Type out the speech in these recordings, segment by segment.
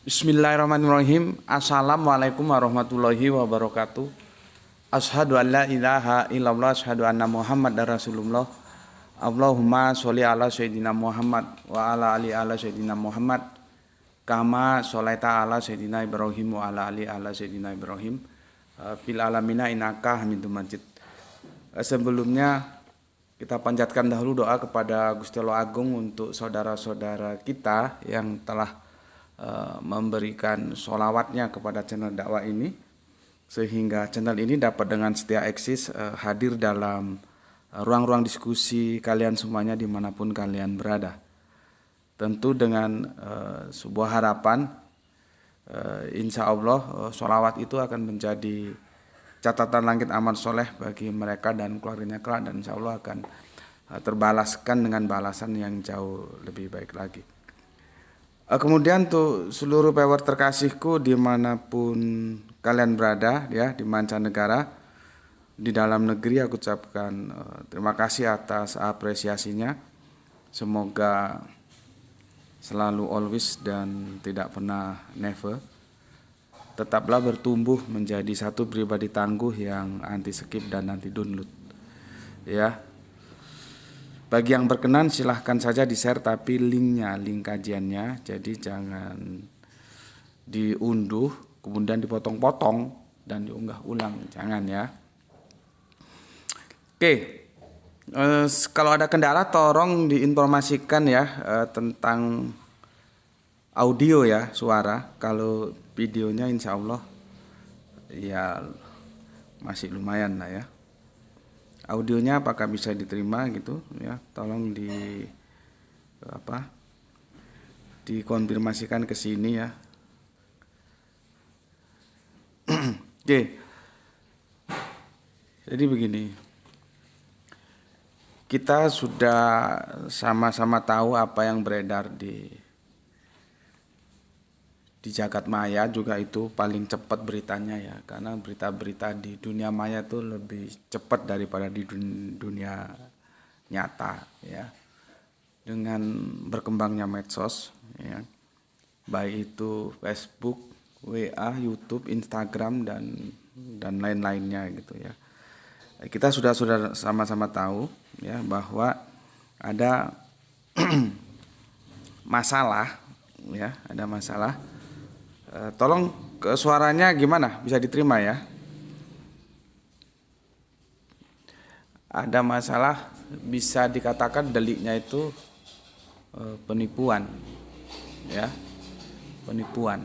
Bismillahirrahmanirrahim. Assalamualaikum warahmatullahi wabarakatuh. Asyhadu an la ilaha illallah, asyhadu anna Muhammadar Rasulullah. Allahumma sholli ala sayyidina Muhammad wa ala ali ala sayyidina Muhammad. Kama sholaita ala sayyidina Ibrahim wa ala ali ala sayyidina Ibrahim. Fil alamina innaka Hamidum Majid. Sebelumnya kita panjatkan dahulu doa kepada Gusti Allah Agung untuk saudara-saudara kita yang telah memberikan sholawatnya kepada channel dakwah ini, sehingga channel ini dapat dengan setia eksis hadir dalam ruang-ruang diskusi kalian semuanya dimanapun kalian berada. Tentu dengan sebuah harapan, insya Allah sholawat itu akan menjadi catatan langit amal soleh bagi mereka dan keluarganya kelak, dan insya Allah akan terbalaskan dengan balasan yang jauh lebih baik lagi. Kemudian tuh seluruh viewer terkasihku dimanapun kalian berada ya, di mancanegara, di dalam negeri, aku ucapkan terima kasih atas apresiasinya. Semoga selalu always dan tidak pernah never. Tetaplah bertumbuh menjadi satu pribadi tangguh yang anti skip dan anti download ya. Bagi yang berkenan silahkan saja di-share, tapi link kajiannya, jadi jangan diunduh kemudian dipotong-potong dan diunggah ulang, jangan ya. Oke, kalau ada kendala tolong diinformasikan ya, tentang audio ya, suara. Kalau videonya insya Allah ya masih lumayan lah ya. Audionya apakah bisa diterima gitu ya, tolong dikonfirmasikan ke sini ya. Oke. Jadi begini, kita sudah sama-sama tahu apa yang beredar di jagat maya, juga itu paling cepat beritanya ya, karena berita-berita di dunia maya itu lebih cepat daripada di dunia nyata ya, dengan berkembangnya medsos ya, baik itu Facebook, WA, YouTube, Instagram dan lain-lainnya gitu ya. Kita sudah sama-sama tahu ya bahwa ada masalah ya, ada masalah. Tolong suaranya gimana? Bisa diterima ya? Ada masalah, bisa dikatakan deliknya itu penipuan ya, penipuan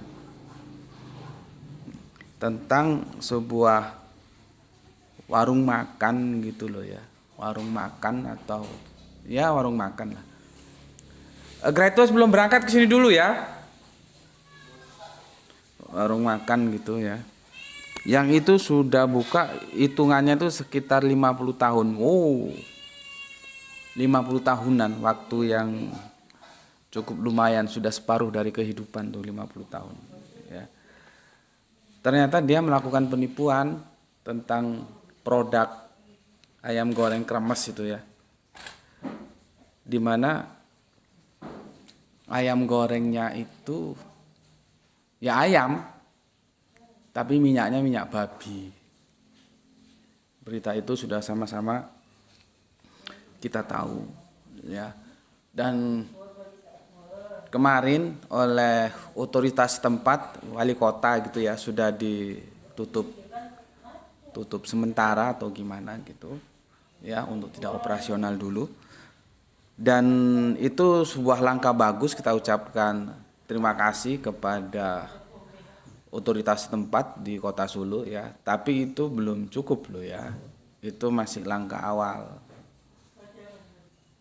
tentang sebuah warung makan gitu loh ya, warung makan atau ya warung makan lah. Gretos belum berangkat ke sini dulu ya. Warung makan gitu ya, yang itu sudah buka hitungannya itu sekitar 50 tahun. 50 tahunan, waktu yang cukup lumayan, sudah separuh dari kehidupan tuh 50 tahun ya. Ternyata dia melakukan penipuan tentang produk ayam goreng kremes itu ya, dimana ayam gorengnya itu ya ayam, tapi minyaknya minyak babi. Berita itu sudah sama-sama kita tahu ya. Dan kemarin oleh otoritas tempat, wali kota gitu ya, sudah ditutup sementara atau gimana gitu ya, untuk tidak operasional dulu. Dan itu sebuah langkah bagus, kita ucapkan terima kasih kepada otoritas tempat di Kota Solo ya. Tapi itu belum cukup loh ya. Itu masih langkah awal.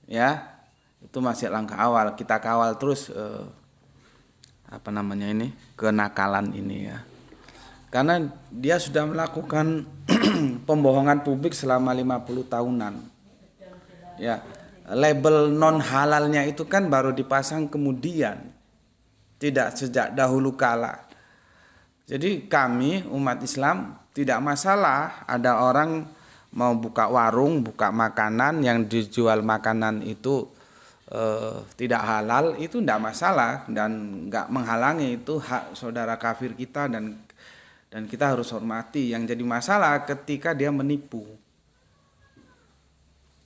Ya, itu masih langkah awal. Kita kawal terus kenakalan ini ya. Karena dia sudah melakukan pembohongan publik selama 50 tahunan. Ya, label non halalnya itu kan baru dipasang kemudian, tidak sejak dahulu kala. Jadi kami umat Islam tidak masalah ada orang mau buka warung, buka makanan, yang dijual makanan itu tidak halal itu tidak masalah dan nggak menghalangi, itu hak saudara kafir kita dan kita harus hormati. Yang jadi masalah ketika dia menipu.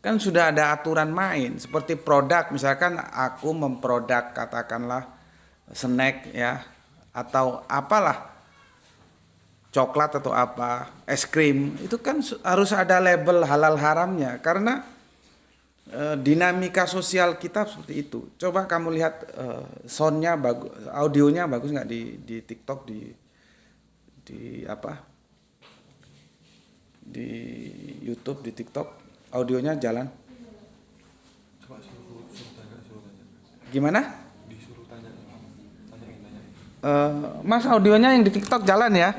Kan sudah ada aturan main seperti produk, misalkan aku memproduk katakanlah snack ya atau apalah, coklat atau apa, es krim, itu kan harus ada label halal haramnya karena dinamika sosial kita seperti itu. Coba kamu lihat soundnya bagus, audionya bagus nggak di TikTok, di apa, di YouTube, di TikTok audionya jalan. Coba suruh tanya. Gimana? Disuruh tanya. Mas, audionya yang di TikTok jalan ya?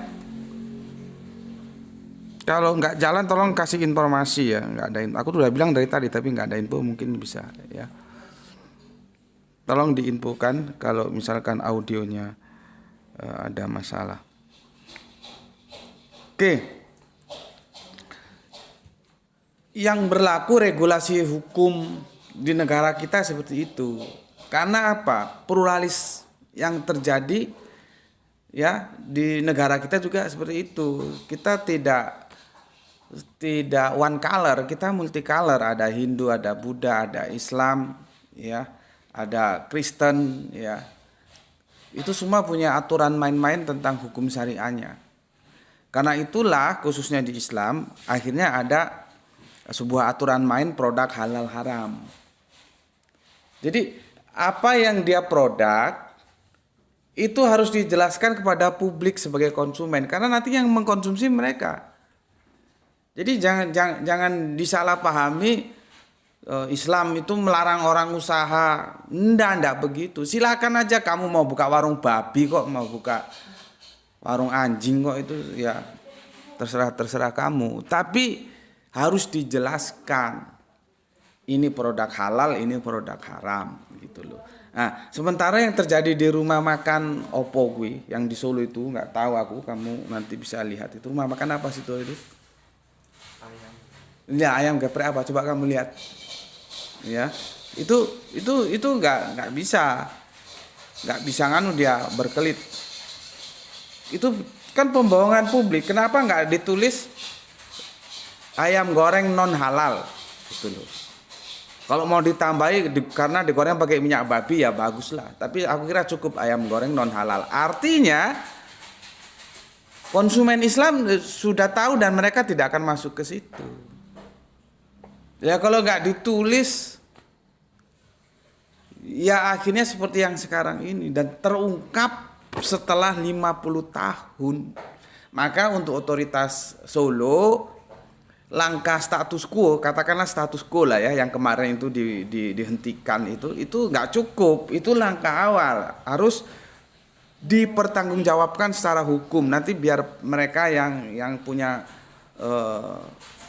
Kalau nggak jalan tolong kasih informasi ya. Nggak ada info. Aku sudah bilang dari tadi tapi nggak ada info, mungkin bisa ya. Tolong diinfokan kalau misalkan audionya ada masalah. Oke. Yang berlaku regulasi hukum di negara kita seperti itu. Karena apa? Pluralis yang terjadi ya di negara kita juga seperti itu. Kita tidak one color, kita multicolor, ada Hindu, ada Buddha, ada Islam, ya, ada Kristen, ya. Itu semua punya aturan main-main tentang hukum syariahnya. Karena itulah khususnya di Islam akhirnya ada sebuah aturan main produk halal haram. Jadi apa yang dia produk itu harus dijelaskan kepada publik sebagai konsumen karena nanti yang mengkonsumsi mereka. Jadi jangan disalahpahami Islam itu melarang orang usaha. Enggak begitu. Silakan aja kamu mau buka warung babi kok, mau buka warung anjing kok, itu ya terserah kamu. Tapi harus dijelaskan. Ini produk halal, ini produk haram gitu loh. Nah, sementara yang terjadi di rumah makan Oppo gue yang di Solo itu nggak tahu aku, kamu nanti bisa lihat itu rumah makan apa sih itu? Ayam. Ya, ayam geprek apa? Coba kamu lihat. Ya, itu nggak bisa nganu dia berkelit. Itu kan pembohongan publik. Kenapa nggak ditulis ayam goreng non halal? Gitu loh. Kalau mau ditambahi karena digoreng pakai minyak babi ya baguslah. Tapi aku kira cukup ayam goreng non halal. Artinya konsumen Islam sudah tahu dan mereka tidak akan masuk ke situ. Ya kalau nggak ditulis, ya akhirnya seperti yang sekarang ini dan terungkap setelah 50 tahun. Maka untuk otoritas Solo, langkah status quo, katakanlah status quo lah ya, yang kemarin itu dihentikan itu nggak cukup. Itu langkah awal, harus dipertanggungjawabkan secara hukum. Nanti biar mereka yang punya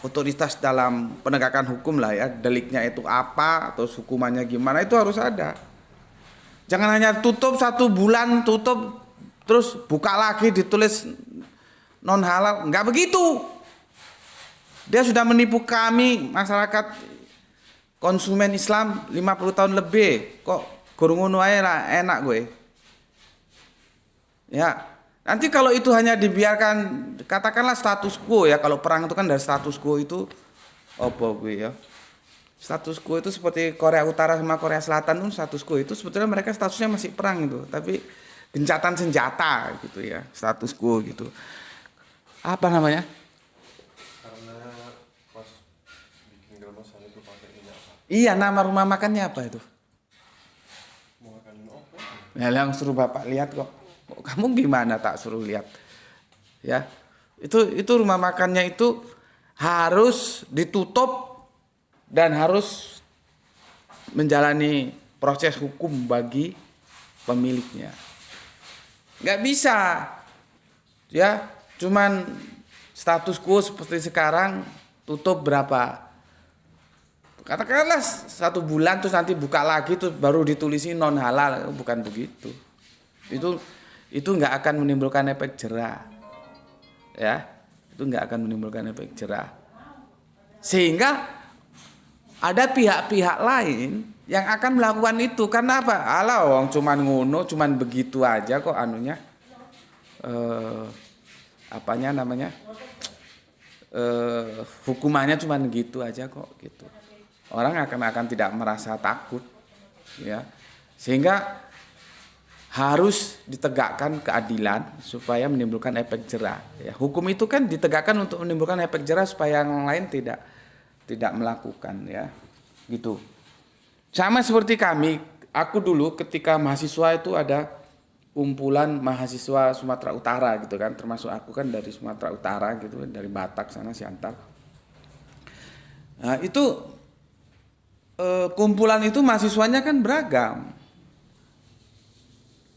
otoritas dalam penegakan hukum lah ya, deliknya itu apa atau hukumannya gimana, itu harus ada. Jangan hanya tutup 1 bulan, tutup terus buka lagi ditulis non halal, nggak begitu. Dia sudah menipu kami masyarakat konsumen Islam 50 tahun lebih, kok gurung ngono ae lah enak gue. Ya, nanti kalau itu hanya dibiarkan, katakanlah status quo ya, kalau perang itu kan dari status quo itu apa gue ya. Status quo itu seperti Korea Utara sama Korea Selatan itu status quo itu sebetulnya mereka statusnya masih perang itu, tapi gencatan senjata gitu ya, status quo gitu. Apa namanya? Karena pas bikin gerobosan itu pakai minyak. Iya, nama rumah makannya apa itu? Mau makan apa? Ya, yang suruh Bapak lihat kok. Kamu gimana tak suruh lihat? Ya. Itu rumah makannya itu harus ditutup dan harus menjalani proses hukum bagi pemiliknya. Nggak bisa. Ya, cuman status quo seperti sekarang, tutup berapa? Katakanlah 1 bulan terus nanti buka lagi terus baru ditulisi non halal, bukan begitu. Itu nggak akan menimbulkan efek jerah, ya, itu nggak akan menimbulkan efek jerah. Sehingga ada pihak-pihap lain yang akan melakukan itu. Karena apa? Alah, wong cuman ngono, cuman begitu aja kok anunya. Apanya namanya? Hukumannya cuman gitu aja kok gitu. Orang akan tidak merasa takut, ya. Sehingga harus ditegakkan keadilan supaya menimbulkan efek jerah. Ya, hukum itu kan ditegakkan untuk menimbulkan efek jerah supaya yang lain tidak melakukan, ya, gitu. Sama seperti aku dulu ketika mahasiswa itu ada kumpulan mahasiswa Sumatera Utara gitu kan, termasuk aku kan dari Sumatera Utara gitu, dari Batak sana Siantar. Nah, itu kumpulan itu mahasiswanya kan beragam.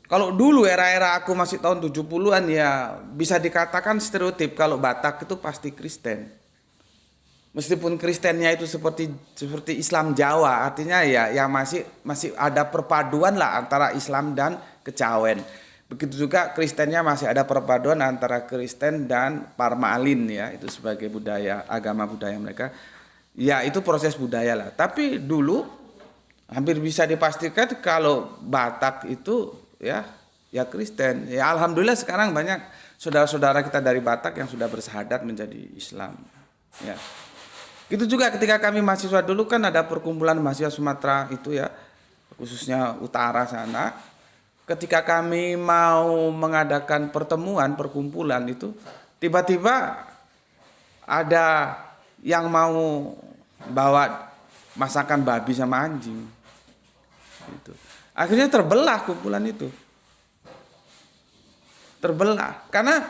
Kalau dulu era-era aku masih tahun 70-an ya bisa dikatakan stereotip kalau Batak itu pasti Kristen. Meskipun Kristennya itu seperti Islam Jawa, artinya ya masih ada perpaduan lah antara Islam dan Kejawen. Begitu juga Kristennya masih ada perpaduan antara Kristen dan Parmalin, ya, itu sebagai agama budaya mereka. Ya itu proses budaya lah. Tapi dulu hampir bisa dipastikan kalau Batak itu ya Kristen. Ya alhamdulillah sekarang banyak saudara-saudara kita dari Batak yang sudah bersahadat menjadi Islam. Ya. Gitu juga ketika kami mahasiswa dulu kan ada perkumpulan mahasiswa Sumatera itu ya, khususnya utara sana. Ketika kami mau mengadakan perkumpulan itu, tiba-tiba ada yang mau bawa masakan babi sama anjing. Gitu. Akhirnya terbelah kumpulan itu. Terbelah. Karena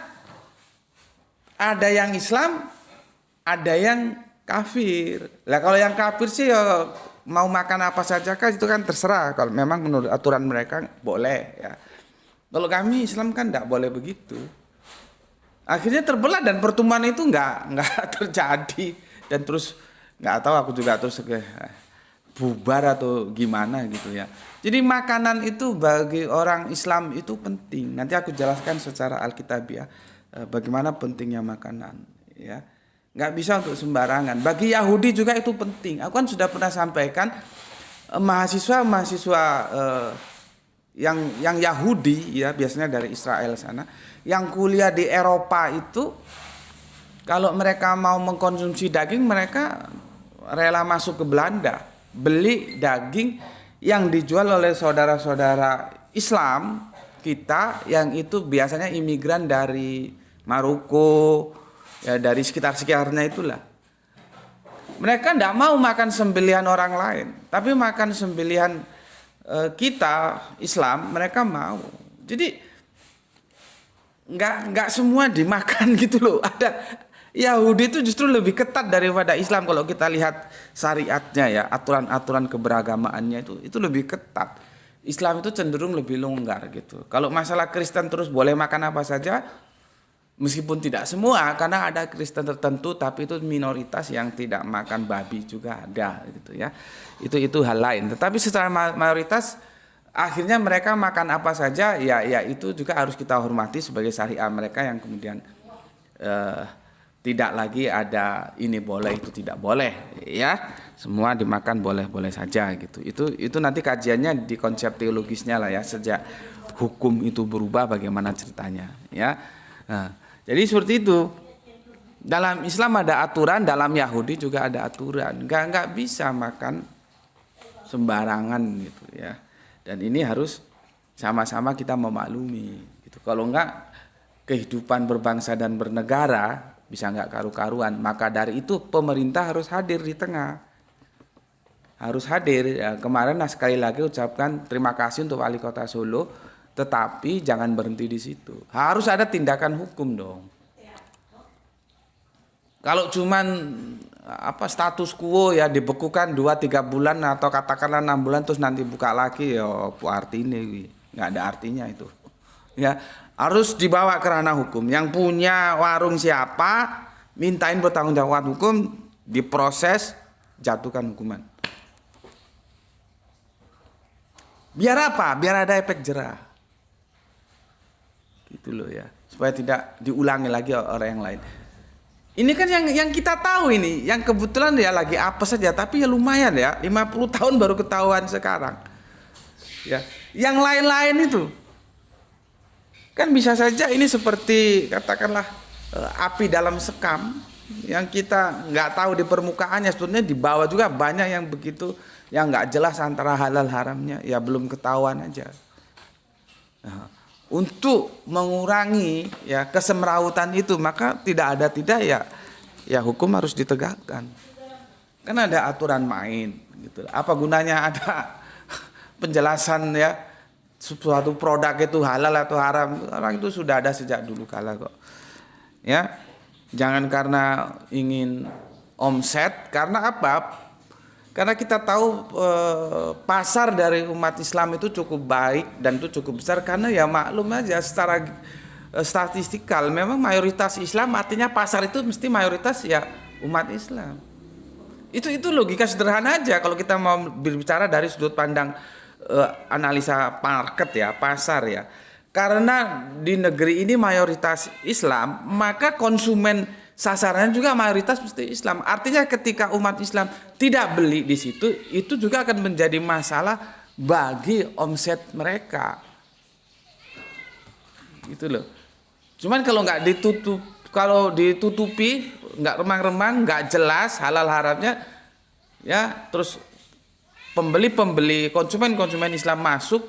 ada yang Islam, ada yang kafir. Lah kalau yang kafir sih ya mau makan apa saja kan itu kan terserah. Kalau memang menurut aturan mereka boleh ya. Kalau kami Islam kan tidak boleh begitu. Akhirnya terbelah dan pertemuan itu nggak terjadi. Dan terus nggak tahu aku juga terus bubar atau gimana gitu ya. Jadi makanan itu bagi orang Islam itu penting. Nanti aku jelaskan secara Alkitabiah bagaimana pentingnya makanan, ya. Nggak bisa untuk sembarangan. Bagi Yahudi juga itu penting. Aku kan sudah pernah sampaikan mahasiswa yang Yahudi ya biasanya dari Israel sana, yang kuliah di Eropa itu kalau mereka mau mengkonsumsi daging mereka rela masuk ke Belanda. Beli daging yang dijual oleh saudara-saudara Islam kita yang itu biasanya imigran dari Maroko, ya dari sekitar-sekitarnya itulah. Mereka tidak mau makan sembelihan orang lain, tapi makan sembelihan kita Islam mereka mau. Jadi nggak semua dimakan gitu loh. Ada Yahudi itu justru lebih ketat daripada Islam kalau kita lihat syariatnya ya, aturan-aturan keberagamaannya itu lebih ketat. Islam itu cenderung lebih longgar gitu. Kalau masalah Kristen terus boleh makan apa saja, meskipun tidak semua karena ada Kristen tertentu tapi itu minoritas yang tidak makan babi juga ada gitu ya. Itu hal lain. Tetapi secara mayoritas akhirnya mereka makan apa saja ya itu juga harus kita hormati sebagai syariat mereka yang kemudian tidak lagi ada ini boleh itu tidak boleh ya, semua dimakan boleh saja gitu. Itu nanti kajiannya di konsep teologisnya lah ya, sejak hukum itu berubah bagaimana ceritanya ya. Nah, jadi seperti itu. Dalam Islam ada aturan, dalam Yahudi juga ada aturan. Nggak bisa makan sembarangan gitu ya. Dan ini harus sama-sama kita memaklumi gitu. Kalau enggak kehidupan berbangsa dan bernegara bisa nggak karu-karuan. Maka dari itu pemerintah harus hadir di tengah. Harus hadir. Ya, kemarin sekali lagi ucapkan terima kasih untuk Wali Kota Solo, tetapi jangan berhenti di situ. Harus ada tindakan hukum dong. Kalau cuman status quo ya dibekukan 2-3 bulan atau katakanlah 6 bulan terus nanti buka lagi ya apa artinya, nggak ada artinya itu. Ya, harus dibawa ke ranah hukum. Yang punya warung siapa, mintain pertanggungjawaban hukum, diproses, jatuhkan hukuman. Biar apa? Biar ada efek jerah. Gitu loh ya. Supaya tidak diulangi lagi orang yang lain. Ini kan yang kita tahu ini, yang kebetulan ya lagi apa saja, tapi ya lumayan ya, 50 tahun baru ketahuan sekarang. Ya, yang lain-lain itu kan bisa saja ini seperti katakanlah api dalam sekam yang kita nggak tahu di permukaannya, sebetulnya di bawah juga banyak yang begitu, yang nggak jelas antara halal haramnya, ya belum ketahuan aja. Nah, untuk mengurangi ya kesemrautan itu, maka tidak ya hukum harus ditegakkan. Kan ada aturan main gitu. Apa gunanya ada penjelasan ya suatu produk itu halal atau haram? Orang itu sudah ada sejak dulu kala kok. Ya. Jangan karena ingin omset, karena apa? Karena kita tahu pasar dari umat Islam itu cukup baik dan itu cukup besar, karena ya maklum aja secara statistikal memang mayoritas Islam, artinya pasar itu mesti mayoritas ya umat Islam. Itu logika sederhana aja kalau kita mau berbicara dari sudut pandang analisa market ya, pasar ya. Karena di negeri ini mayoritas Islam, maka konsumen sasarannya juga mayoritas mesti Islam. Artinya ketika umat Islam tidak beli di situ, itu juga akan menjadi masalah bagi omset mereka. Gitu loh. Cuman kalau nggak ditutupi, nggak remang-remang, nggak jelas halal haramnya, ya terus pembeli konsumen Islam masuk,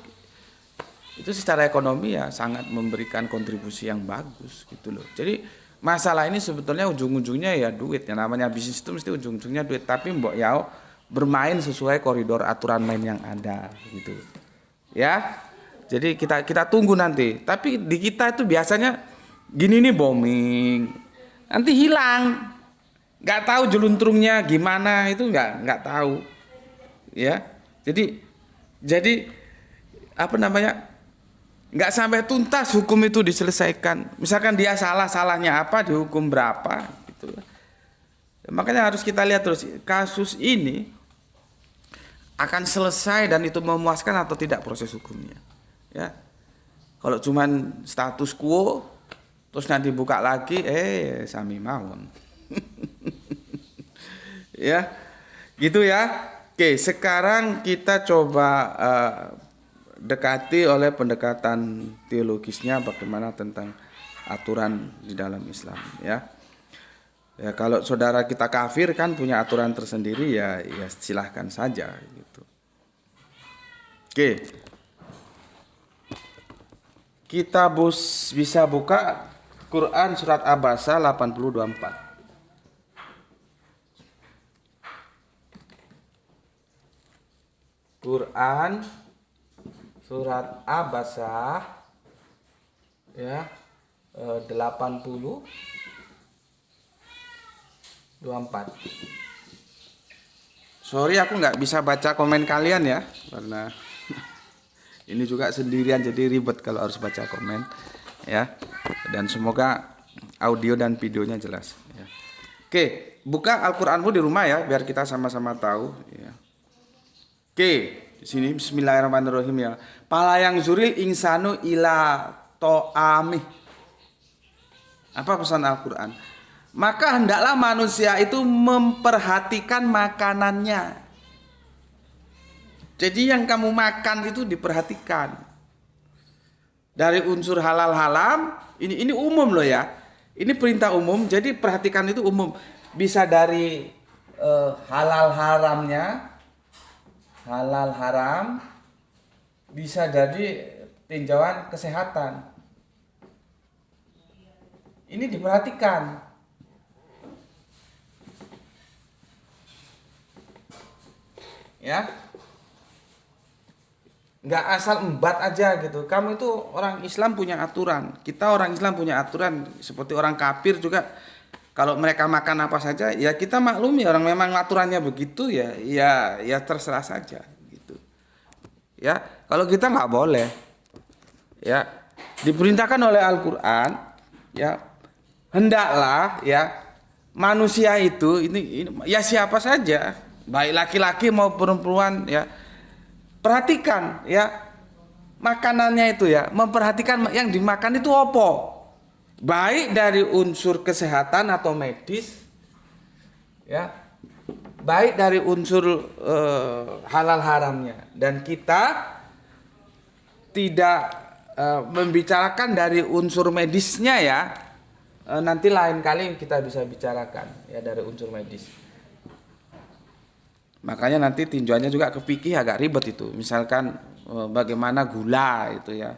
itu secara ekonomi ya sangat memberikan kontribusi yang bagus gitu loh. Jadi masalah ini sebetulnya ujung-ujungnya ya duit. Yang namanya bisnis itu mesti ujung-ujungnya duit. Tapi mbok ya bermain sesuai koridor aturan main yang ada gitu. Ya. Jadi kita tunggu nanti. Tapi di kita itu biasanya gini nih booming. Nanti hilang. Nggak tahu jeluntrungnya gimana, itu nggak tahu. Ya. Jadi apa namanya? Nggak sampai tuntas hukum itu diselesaikan. Misalkan dia salahnya apa, dihukum berapa gitu. Makanya harus kita lihat terus kasus ini akan selesai dan itu memuaskan atau tidak proses hukumnya. Ya. Kalau cuman status quo terus nanti buka lagi sami mawon. Ya. Gitu ya. Oke, sekarang kita coba dekati oleh pendekatan teologisnya bagaimana tentang aturan di dalam Islam ya. Ya kalau saudara kita kafir kan punya aturan tersendiri ya silahkan saja gitu. Oke. Kita bisa buka Quran surat Abasa 80:24. Quran surat Abasa ya 80:24. Sorry aku nggak bisa baca komen kalian ya, karena ini juga sendirian jadi ribet kalau harus baca komen ya. Dan semoga audio dan videonya jelas ya. Oke, buka Al-Qur'anmu di rumah ya biar kita sama-sama tahu ya. Oke, di sini bismillahirrahmanirrahim ya. Palayang zuril insanu ila to'amih. Apa pesan Al-Quran? Maka hendaklah manusia itu memperhatikan makanannya. Jadi yang kamu makan itu diperhatikan. Dari unsur halal haram, ini umum loh ya. Ini perintah umum, jadi perhatikan itu umum. Bisa dari halal haramnya, halal haram, bisa jadi tinjauan kesehatan. Ini diperhatikan. Ya. Nggak asal embat aja gitu. Kamu itu orang Islam punya aturan. Kita orang Islam punya aturan. Seperti orang kafir juga. Kalau mereka makan apa saja, ya kita maklumi. Orang memang aturannya begitu ya terserah saja gitu. Ya, kalau kita nggak boleh. Ya, diperintahkan oleh Al-Quran. Ya, hendaklah ya manusia itu ini ya siapa saja, baik laki-laki maupun perempuan ya, perhatikan ya makanannya itu ya, memperhatikan yang dimakan itu apa. baik dari unsur kesehatan atau medis, ya, baik dari unsur halal haramnya, dan kita tidak membicarakan dari unsur medisnya ya. Nanti lain kali kita bisa bicarakan ya dari unsur medis. Makanya nanti tinjauannya juga ke fikih agak ribet itu. Misalkan bagaimana gula itu ya.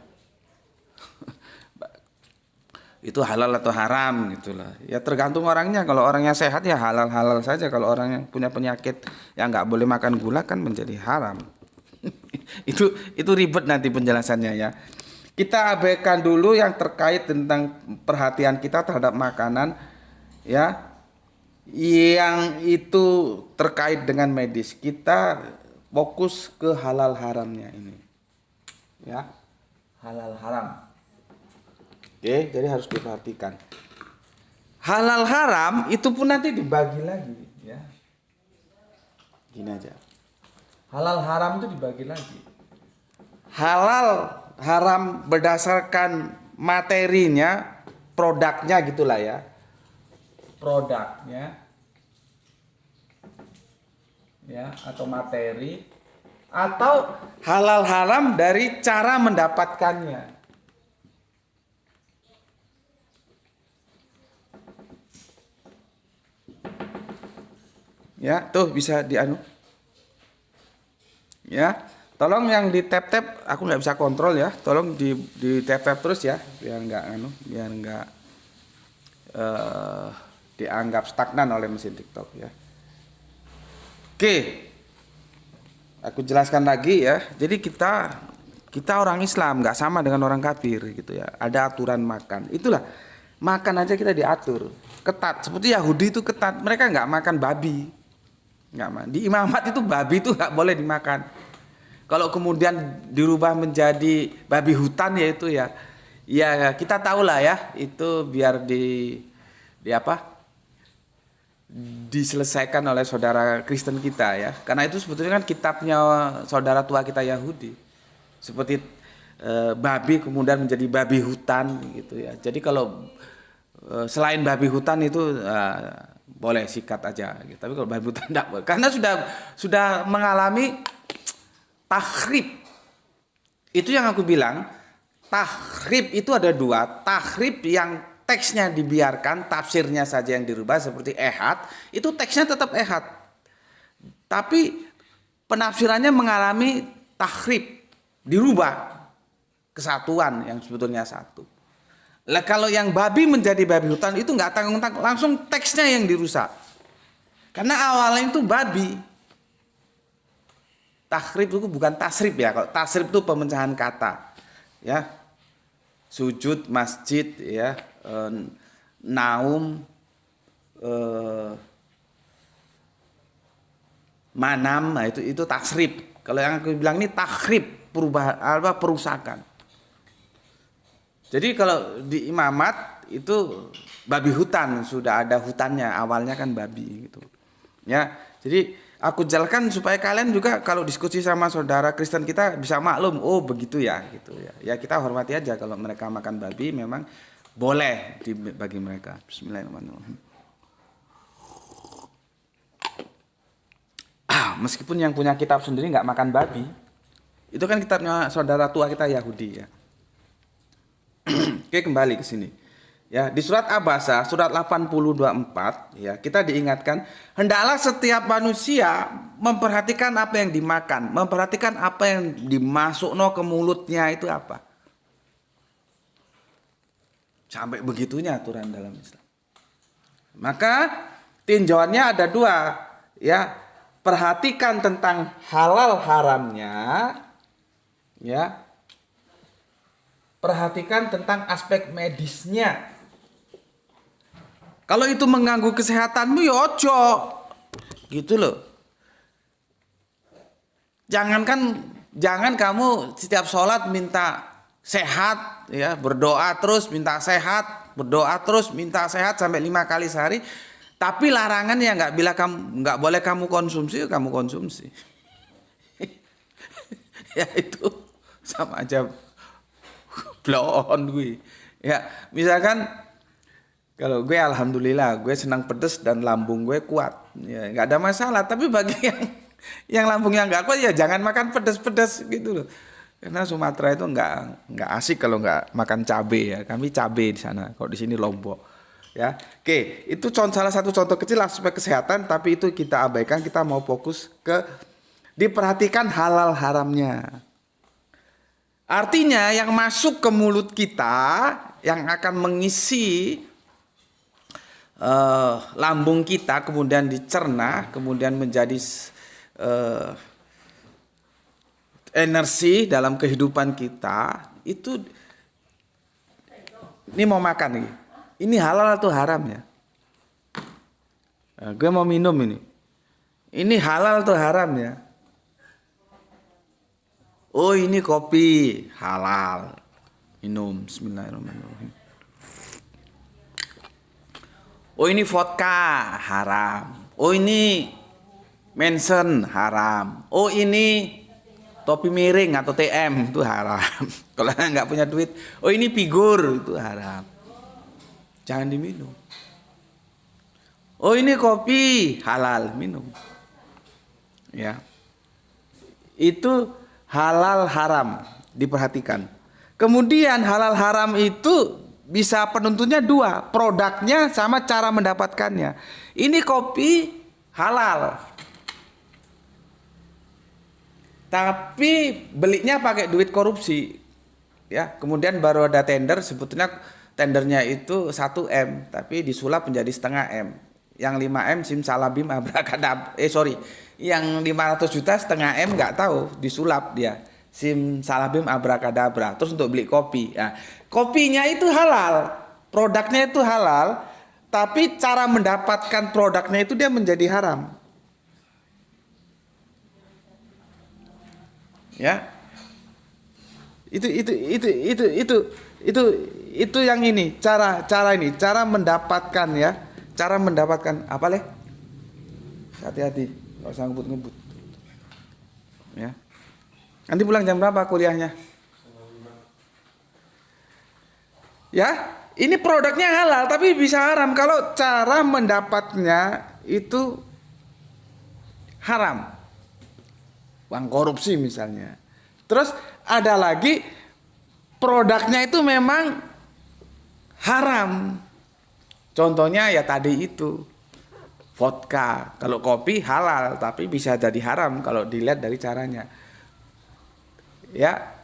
Itu halal atau haram gitulah. Ya tergantung orangnya. Kalau orangnya sehat ya halal-halal saja. Kalau orang yang punya penyakit yang nggak boleh makan gula kan menjadi haram. itu ribet nanti penjelasannya ya. Kita abaikan dulu yang terkait tentang perhatian kita terhadap makanan ya. Yang itu terkait dengan medis. Kita fokus ke halal haramnya ini. Ya. Halal haram. Oke, jadi harus diperhatikan. Halal haram itu pun nanti dibagi lagi ya. Gini aja. Halal haram itu dibagi lagi. Halal haram berdasarkan materinya, produknya gitulah ya. Produknya ya atau materi, atau halal haram dari cara mendapatkannya. Ya, tuh bisa dianu. Ya, tolong yang di tap-tap, aku nggak bisa kontrol ya. Tolong di tap-tap terus ya, biar nggak dianggap stagnan oleh mesin TikTok ya. Oke, aku jelaskan lagi ya. Jadi kita orang Islam nggak sama dengan orang kafir gitu ya. Ada aturan makan. Itulah makan aja kita diatur ketat. Seperti Yahudi itu ketat. Mereka nggak makan babi. Nggak, di imamat itu babi itu nggak boleh dimakan. Kalau kemudian dirubah menjadi babi hutan ya itu ya kita tahu lah ya itu biar diselesaikan oleh saudara Kristen kita ya, karena itu sebetulnya kan kitabnya saudara tua kita Yahudi seperti babi kemudian menjadi babi hutan gitu ya. Jadi kalau selain babi hutan itu boleh sikat aja gitu. Tapi kalau babi hutan tidak boleh, karena sudah mengalami tahrib. Itu yang aku bilang, tahrib itu ada dua. Tahrib yang teksnya dibiarkan, tafsirnya saja yang dirubah seperti ehad, itu teksnya tetap ehad. Tapi penafsirannya mengalami tahrib, dirubah kesatuan yang sebetulnya satu. Lah kalau yang babi menjadi babi hutan itu nggak tanggung-tanggung, langsung teksnya yang dirusak. Karena awalnya itu babi. Tahrib itu bukan tasrib ya. Kalau tasrib itu pemecahan kata. Ya. Sujud, masjid ya, naum, manam, nah itu tasrib. Kalau yang aku bilang ini tahrib, perusakan. Jadi kalau di imamat itu babi hutan, sudah ada hutannya, awalnya kan babi gitu. Ya, jadi aku jelaskan supaya kalian juga kalau diskusi sama saudara Kristen kita bisa maklum, oh begitu ya gitu ya. Ya kita hormati aja kalau mereka makan babi, memang boleh bagi mereka. Bismillahirrahmanirrahim. Meskipun yang punya kitab sendiri nggak makan babi, itu kan kitabnya saudara tua kita Yahudi ya. Oke, kembali ke sini. Ya, di surat Abasa, surat 80:24 ya, kita diingatkan hendaklah setiap manusia memperhatikan apa yang dimakan, memperhatikan apa yang dimasukno ke mulutnya itu apa. Sampai begitunya aturan dalam Islam. Maka tinjauannya ada dua, ya. Perhatikan tentang halal haramnya, ya. Perhatikan tentang aspek medisnya. Kalau itu mengganggu kesehatanmu ya ojo. Gitu loh. Jangan kamu setiap sholat minta sehat ya, berdoa terus minta sehat, berdoa terus minta sehat sampai 5 kali sehari. Tapi larangan yang nggak boleh kamu konsumsi, kamu konsumsi. Ya itu sama aja blow on gue. Ya, misalkan Kalau gue alhamdulillah, gue senang pedes dan lambung gue kuat. Ya, nggak ada masalah. Tapi bagi yang lambungnya nggak kuat ya jangan makan pedes-pedes gitu loh. Karena Sumatera itu nggak asik kalau nggak makan cabe ya. Kami cabe di sana. Kalau di sini Lombok. Ya, oke. Itu salah satu contoh kecil aspek kesehatan. Tapi itu kita abaikan. Kita mau fokus ke diperhatikan halal haramnya. Artinya yang masuk ke mulut kita yang akan mengisi lambung kita kemudian dicerna kemudian menjadi energi dalam kehidupan kita itu ini mau makan nih. Ini halal atau haram ya? Gue mau minum ini. Ini halal atau haram ya? Oh ini kopi halal. Minum. Bismillahirrahmanirrahim. Oh ini vodka haram. Oh ini Manson haram. Oh ini topi miring atau TM itu haram. Kalau nggak punya duit, oh ini figur itu haram. Jangan diminum. Oh ini kopi halal, minum. Ya. Itu halal haram diperhatikan. Kemudian halal haram itu bisa penentunya dua, produknya sama cara mendapatkannya. Ini kopi halal. Tapi belinya pakai duit korupsi. Ya, kemudian baru ada tender, sebetulnya tendernya itu 1 M, tapi disulap menjadi setengah M. Yang 5 M simsalabim abrakadabra. Yang 500 juta setengah M nggak tahu, disulap dia. Simsalabim abrakadabra. Terus untuk beli kopi. Nah, kopinya itu halal, produknya itu halal, tapi cara mendapatkan produknya itu dia menjadi haram. Ya, itu yang ini cara mendapatkan ya, cara mendapatkan apa leh? Hati-hati, nggak usah ngebut-ngebut. Ya, nanti pulang jam berapa kuliahnya? Ya, ini produknya halal tapi bisa haram kalau cara mendapatnya itu haram. Uang korupsi misalnya. Terus ada lagi produknya itu memang haram. Contohnya ya tadi itu vodka. Kalau kopi halal tapi bisa jadi haram kalau dilihat dari caranya. Ya.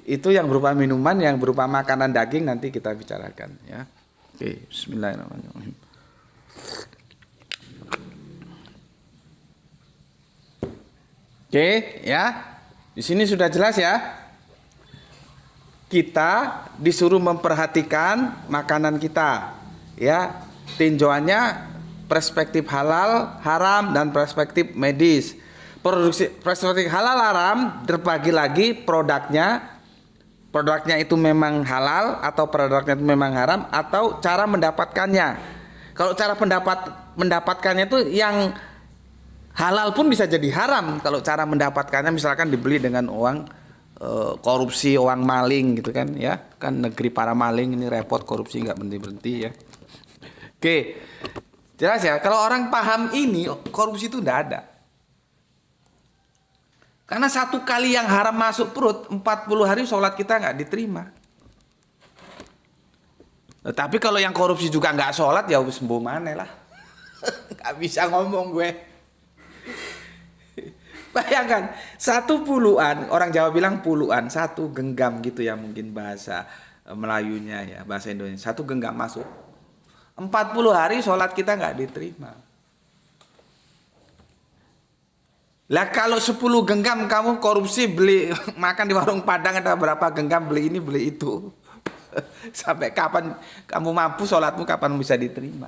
Itu yang berupa minuman, yang berupa makanan daging nanti kita bicarakan ya. Oke, bismillahirrahmanirrahim. Oke, ya. Di sini sudah jelas ya. Kita disuruh memperhatikan makanan kita. Ya, tinjauannya perspektif halal, haram dan perspektif medis. Perspektif halal haram terbagi lagi produknya. Produknya itu memang halal atau produknya itu memang haram atau cara mendapatkannya. Kalau cara mendapatkannya itu yang halal pun bisa jadi haram kalau cara mendapatkannya misalkan dibeli dengan uang korupsi, uang maling gitu kan ya. Kan negeri para maling ini repot, korupsi nggak berhenti-berhenti ya. Oke. Jelas ya, kalau orang paham ini korupsi itu enggak ada. Karena 1 kali yang haram masuk perut 40 hari sholat kita nggak diterima. Tapi kalau yang korupsi juga nggak sholat ya wis mbo maneh lah. Nggak bisa ngomong gue. Bayangkan 1 puluhan, orang Jawa bilang puluhan, 1 genggam gitu ya mungkin bahasa Melayunya ya, bahasa Indonesia. 1 genggam masuk. 40 hari sholat kita nggak diterima. Lah kalau 10 genggam kamu korupsi beli makan di warung Padang ada berapa genggam beli ini beli itu. Sampai kapan kamu mampu sholatmu kapan bisa diterima.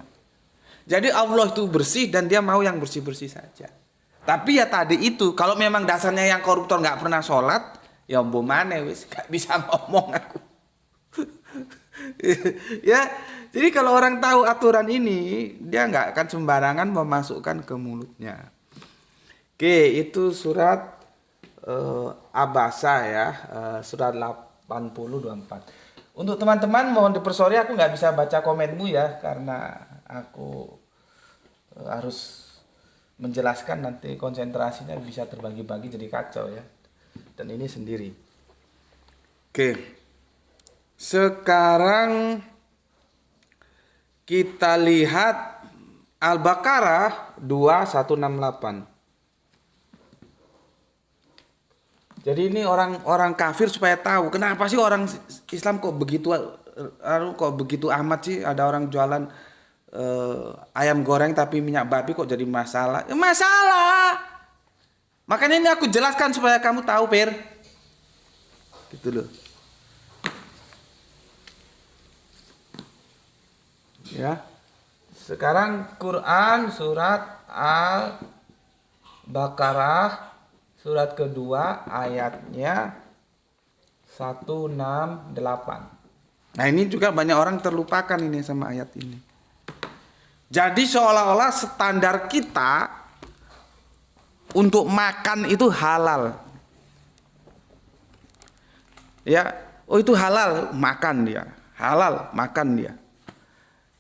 Jadi Allah itu bersih dan dia mau yang bersih-bersih saja. Tapi ya tadi itu, kalau memang dasarnya yang koruptor nggak pernah sholat, ya mbo maneh wis nggak bisa ngomong aku. Ya, jadi kalau orang tahu aturan ini, dia nggak akan sembarangan memasukkan ke mulutnya. Oke, itu surat Abasa ya, surat 80-24. Untuk teman-teman mohon dipersorry aku nggak bisa baca komenmu ya karena aku harus menjelaskan, nanti konsentrasinya bisa terbagi-bagi jadi kacau ya. Dan ini sendiri. Oke. Sekarang kita lihat Al-Baqarah 2168. Jadi ini orang kafir supaya tahu kenapa sih orang Islam kok begitu amat sih, ada orang jualan ayam goreng tapi minyak babi kok jadi masalah. Ya, masalah. Makanya ini aku jelaskan supaya kamu tahu, Per. Gitu loh. Ya. Sekarang Quran surat Al-Baqarah surat kedua ayatnya 168. Nah, ini juga banyak orang terlupakan ini sama ayat ini. Jadi seolah-olah standar kita untuk makan itu halal. Ya, oh itu halal makan dia. Halal makan dia.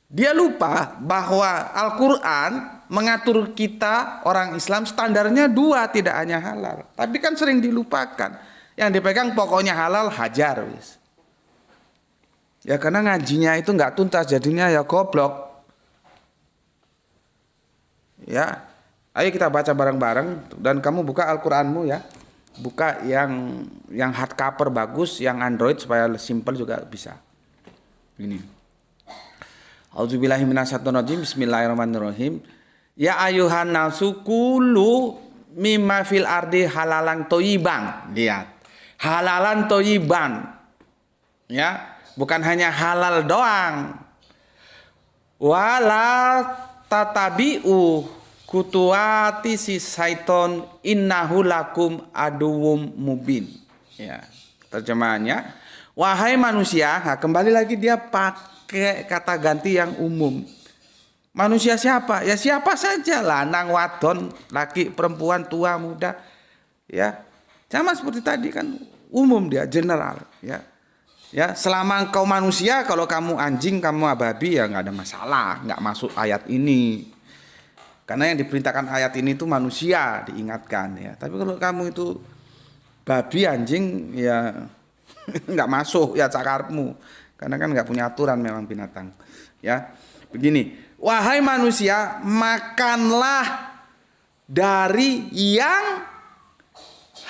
Dia lupa bahwa Al-Quran mengatur kita orang Islam standarnya dua, tidak hanya halal. Tapi kan sering dilupakan. Yang dipegang pokoknya halal, hajar. Ya karena ngajinya itu nggak tuntas, jadinya ya goblok. Ya, ayo kita baca bareng-bareng dan kamu buka Al-Quranmu ya. Buka yang hardcover bagus, yang Android supaya simple juga bisa. Ini. Auzubillahi minasyaitonirrajim. Bismillahirrahmanirrahim. Ya ayuhan nasu kulu mimma fil ardi halalan thayyiban. Lihat. Halalan thayyiban. Ya, bukan hanya halal doang. Wala tatabi'u kutuati si syaiton innahu lakum aduwwum mubin. Ya, terjemahannya, wahai manusia, nah kembali lagi dia pakai kata ganti yang umum. Manusia siapa? Ya siapa saja, lanang, wadon, laki, perempuan, tua, muda. Ya, sama seperti tadi kan umum dia, general. Ya, ya selama engkau manusia, kalau kamu anjing, kamu babi ya nggak ada masalah, nggak masuk ayat ini. Karena yang diperintahkan ayat ini itu manusia, diingatkan ya. Tapi kalau kamu itu babi, anjing ya nggak masuk ya cakarmu. Karena kan nggak punya aturan memang binatang. Ya, begini. Wahai manusia, makanlah dari yang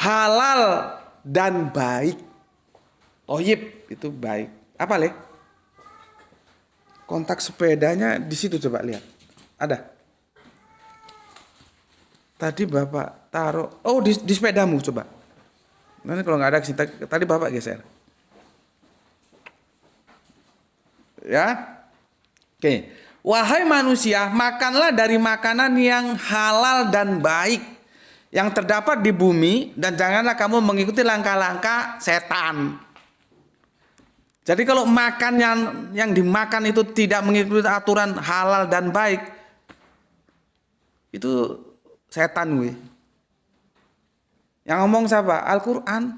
halal dan baik. Toyib itu baik. Apa le? Kontak sepedanya di situ coba lihat. Ada. Tadi Bapak taruh, oh di sepedamu coba. Nanti kalau nggak ada kesini, tadi Bapak geser. Ya, oke. Wahai manusia, makanlah dari makanan yang halal dan baik yang terdapat di bumi, dan janganlah kamu mengikuti langkah-langkah setan. Jadi kalau makan yang dimakan itu tidak mengikuti aturan halal dan baik, itu setan gue. Yang ngomong siapa? Al-Quran.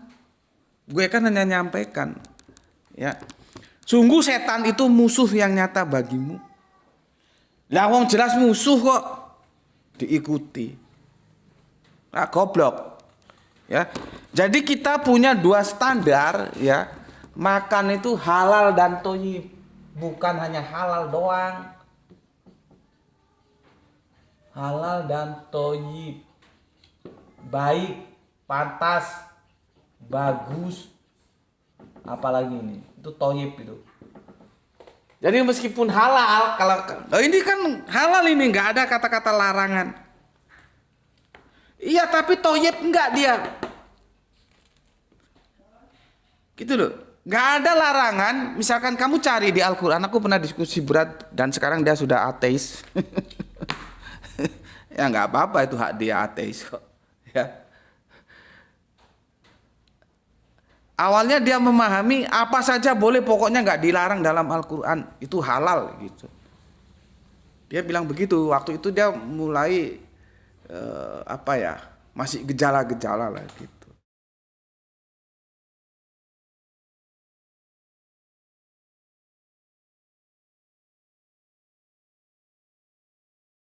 Gue kan hanya nyampaikan. Ya. Sungguh setan itu musuh yang nyata bagimu. Lah wong jelas musuh kok diikuti. Nah, goblok. Ya. Jadi kita punya dua standar ya. Makan itu halal dan thayyib. Bukan hanya halal doang. Halal dan thayyib. Baik, pantas, bagus. Apalagi ini? Itu thayyib itu. Jadi meskipun halal, kalau ini kan halal ini nggak ada kata-kata larangan. Iya, tapi thayyib enggak dia. Gitu loh. Nggak ada larangan. Misalkan kamu cari di Al-Quran, aku pernah diskusi berat dan sekarang dia sudah ateis. Ya nggak apa-apa, itu hak dia ateis kok. Ya. Awalnya dia memahami apa saja boleh, pokoknya nggak dilarang dalam Al-Quran, itu halal gitu. Dia bilang begitu. Waktu itu dia mulai masih gejala-gejala lah gitu.